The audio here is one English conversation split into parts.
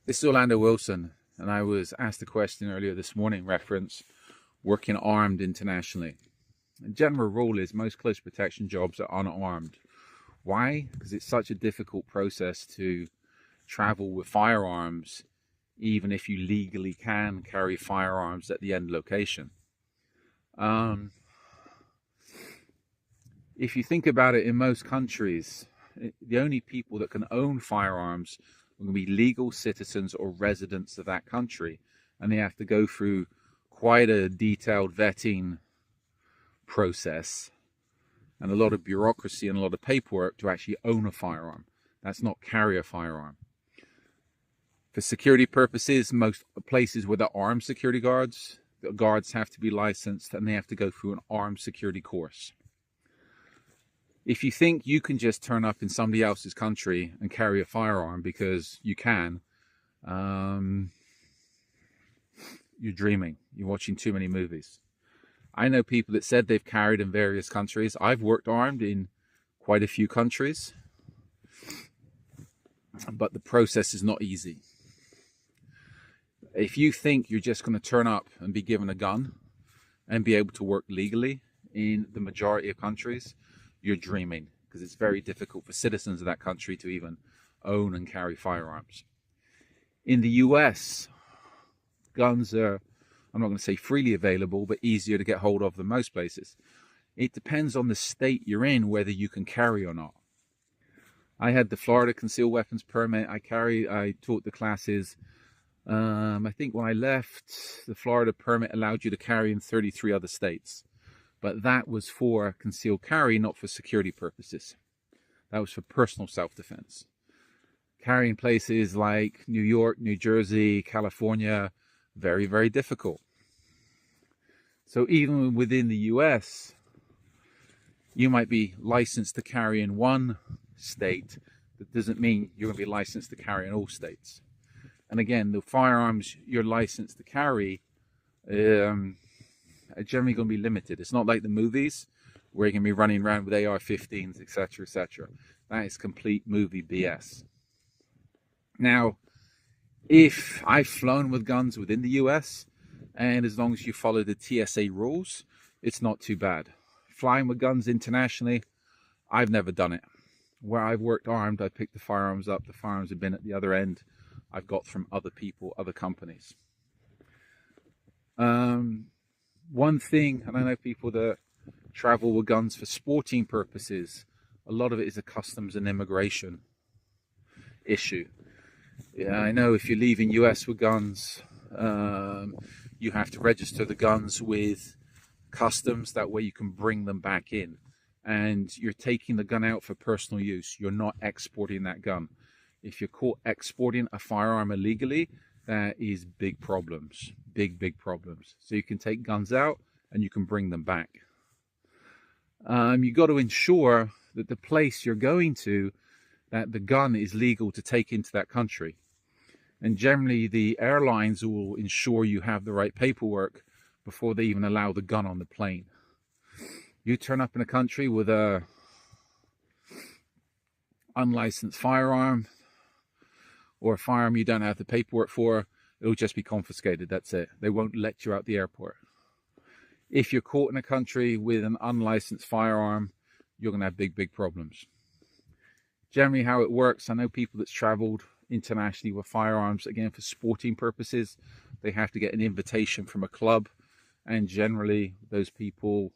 This is Orlando Wilson, and I was asked a question earlier this morning reference working armed internationally. The general rule is most close protection jobs are unarmed. Why? Because it's such a difficult process to travel with firearms, even if you legally can carry firearms at the end location. If you think about it, in most countries, the only people that can own firearms are going to be legal citizens or residents of that country, and they have to go through quite a detailed vetting process and a lot of bureaucracy and a lot of paperwork to actually own a firearm. That's not carry a firearm. For security purposes, most places where there are armed security guards, the guards have to be licensed and they have to go through an armed security course. If you think you can just turn up in somebody else's country and carry a firearm because you can, you're dreaming. You're watching too many movies. I know people that said they've carried in various countries. I've worked armed in quite a few countries, but the process is not easy. If you think you're just going to turn up and be given a gun and be able to work legally in the majority of countries, you're dreaming, because it's very difficult for citizens of that country to even own and carry firearms. In the US, guns are, I'm not going to say freely available, but easier to get hold of than most places. It depends on the state you're in whether you can carry or not. I had the Florida concealed weapons permit. I taught the classes. I think when I left, the Florida permit allowed you to carry in 33 other states. But that was for concealed carry, not for security purposes. That was for personal self-defense. Carrying places like New York, New Jersey, California, very, very difficult. So even within the US, you might be licensed to carry in one state. That doesn't mean you're going to be licensed to carry in all states. And again, the firearms you're licensed to carry are generally going to be limited. It's not like the movies where you're going to be running around with AR-15s, etc., etc. That is complete movie BS. Now, if I've flown with guns within the US, and as long as you follow the TSA rules, it's not too bad. Flying with guns internationally, I've never done it. Where I've worked armed, I picked the firearms up. The firearms have been at the other end. I've got from other people, other companies. One thing, and I know people that travel with guns for sporting purposes, a lot of it is a customs and immigration issue. Yeah, I know if you're leaving US with guns, you have to register the guns with customs. That way you can bring them back in. And you're taking the gun out for personal use. You're not exporting that gun. If you're caught exporting a firearm illegally, that is big problems, big problems. So you can take guns out and you can bring them back. You've got to ensure that the place you're going to, that the gun is legal to take into that country. And generally the airlines will ensure you have the right paperwork before they even allow the gun on the plane. You turn up in a country with a unlicensed firearm, or a firearm you don't have the paperwork for, it'll just be confiscated. That's it. They won't let you out the airport. If you're caught in a country with an unlicensed firearm, you're going to have big problems. Generally how it works, I know people that's traveled internationally with firearms, again for sporting purposes, they have to get an invitation from a club, and generally those people,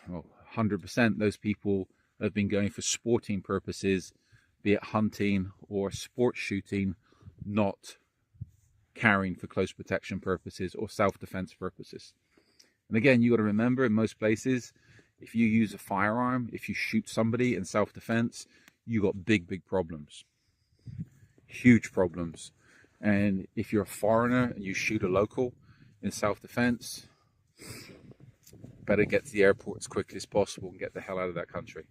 well, 100% those people have been going for sporting purposes, be it hunting or sport shooting, not carrying for close protection purposes or self-defense purposes. And again, you got to remember, in most places, if you use a firearm, if you shoot somebody in self-defense, you got big problems, huge problems. And if you're a foreigner and you shoot a local in self-defense, better get to the airport as quickly as possible and get the hell out of that country.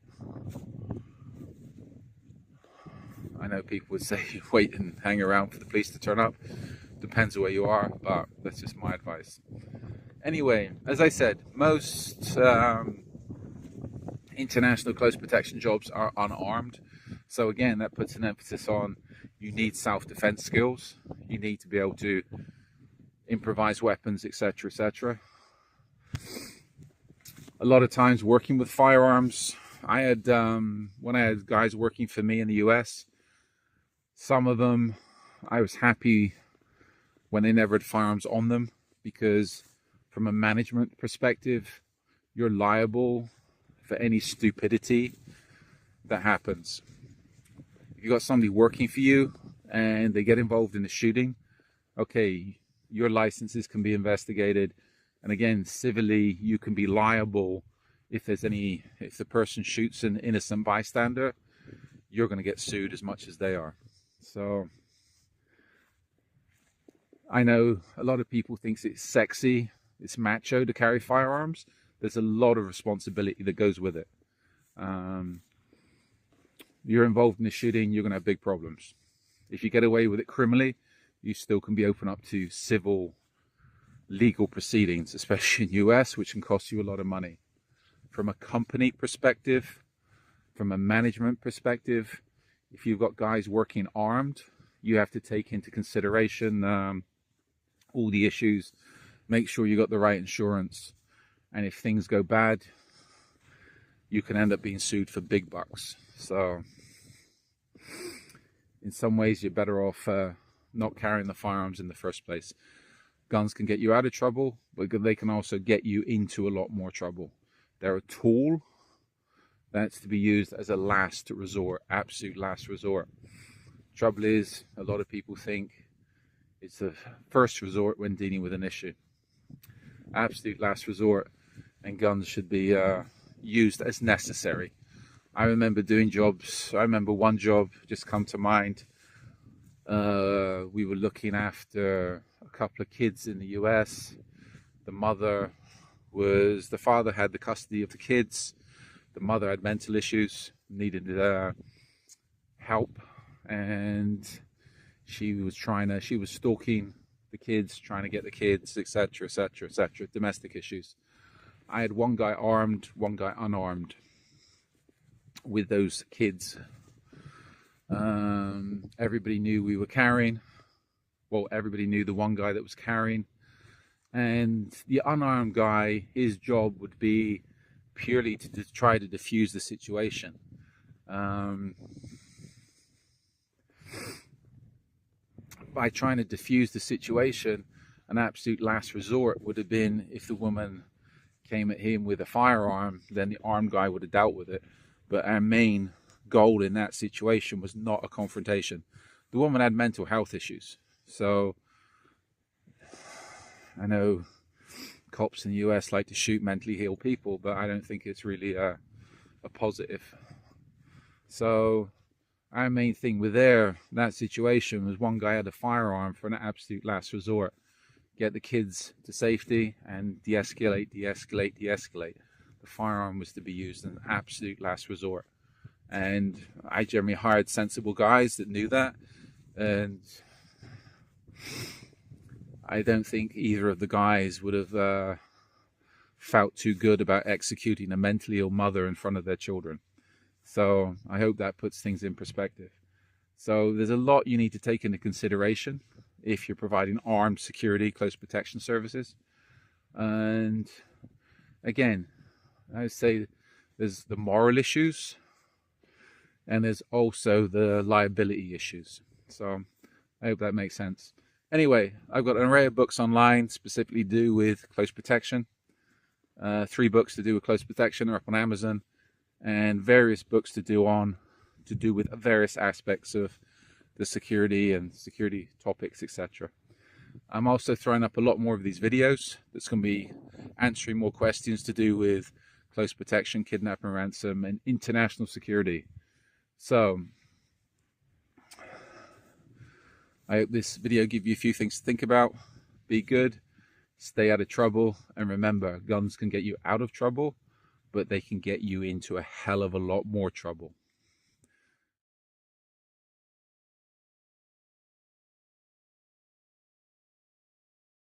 I know people would say wait and hang around for the police to turn up. Depends on where you are, but that's just my advice. Anyway, as I said, most international close protection jobs are unarmed. So again, that puts an emphasis on you need self-defense skills. You need to be able to improvise weapons, etc., etc. A lot of times working with firearms, I had when I had guys working for me in the US, some of them I was happy when they never had firearms on them, because from a management perspective, you're liable for any stupidity that happens. If you got somebody working for you and they get involved in a shooting, okay, your licenses can be investigated, and again, civilly you can be liable if the person shoots an innocent bystander. You're going to get sued as much as they are. So I know a lot of people think it's sexy, it's macho to carry firearms. There's a lot of responsibility that goes with it. You're involved in a shooting, you're going to have big problems. If you get away with it criminally, you still can be open up to civil legal proceedings, especially in US, which can cost you a lot of money. From a company perspective, from a management perspective, if you've got guys working armed, you have to take into consideration all the issues, make sure you got the right insurance, and if things go bad, you can end up being sued for big bucks. So in some ways, you're better off not carrying the firearms in the first place. Guns can get you out of trouble, but they can also get you into a lot more trouble. They're a tool that's to be used as a last resort, absolute last resort. Trouble is, a lot of people think it's the first resort when dealing with an issue. Absolute last resort, and guns should be used as necessary. I remember doing jobs. I remember one job just come to mind. We were looking after a couple of kids in the US. The father had the custody of the kids. The mother had mental issues, needed help, and she was stalking the kids, trying to get the kids, etc., etc., etc. Domestic issues. I had one guy armed, one guy unarmed with those kids. Everybody knew we were carrying. Well, everybody knew the one guy that was carrying. And the unarmed guy, his job would be purely to try to defuse the situation. By trying to defuse the situation, an absolute last resort would have been if the woman came at him with a firearm, then the armed guy would have dealt with it. But our main goal in that situation was not a confrontation. The woman had mental health issues. So I know cops in the US like to shoot mentally ill people, but I don't think it's really a positive. So our main thing with that situation was one guy had a firearm for an absolute last resort. Get the kids to safety and de-escalate, de-escalate, de-escalate. The firearm was to be used in an absolute last resort. And I generally hired sensible guys that knew that. And I don't think either of the guys would have felt too good about executing a mentally ill mother in front of their children. So I hope that puts things in perspective. So there's a lot you need to take into consideration if you're providing armed security, close protection services. And again, I would say there's the moral issues and there's also the liability issues. So I hope that makes sense. Anyway, I've got an array of books online specifically to do with close protection. 3 books to do with close protection are up on Amazon, and various books to do with various aspects of the security and security topics, etc. I'm also throwing up a lot more of these videos that's going to be answering more questions to do with close protection, kidnapping, ransom, and international security. So I hope this video gives you a few things to think about. Be good, stay out of trouble, and remember, guns can get you out of trouble, but they can get you into a hell of a lot more trouble.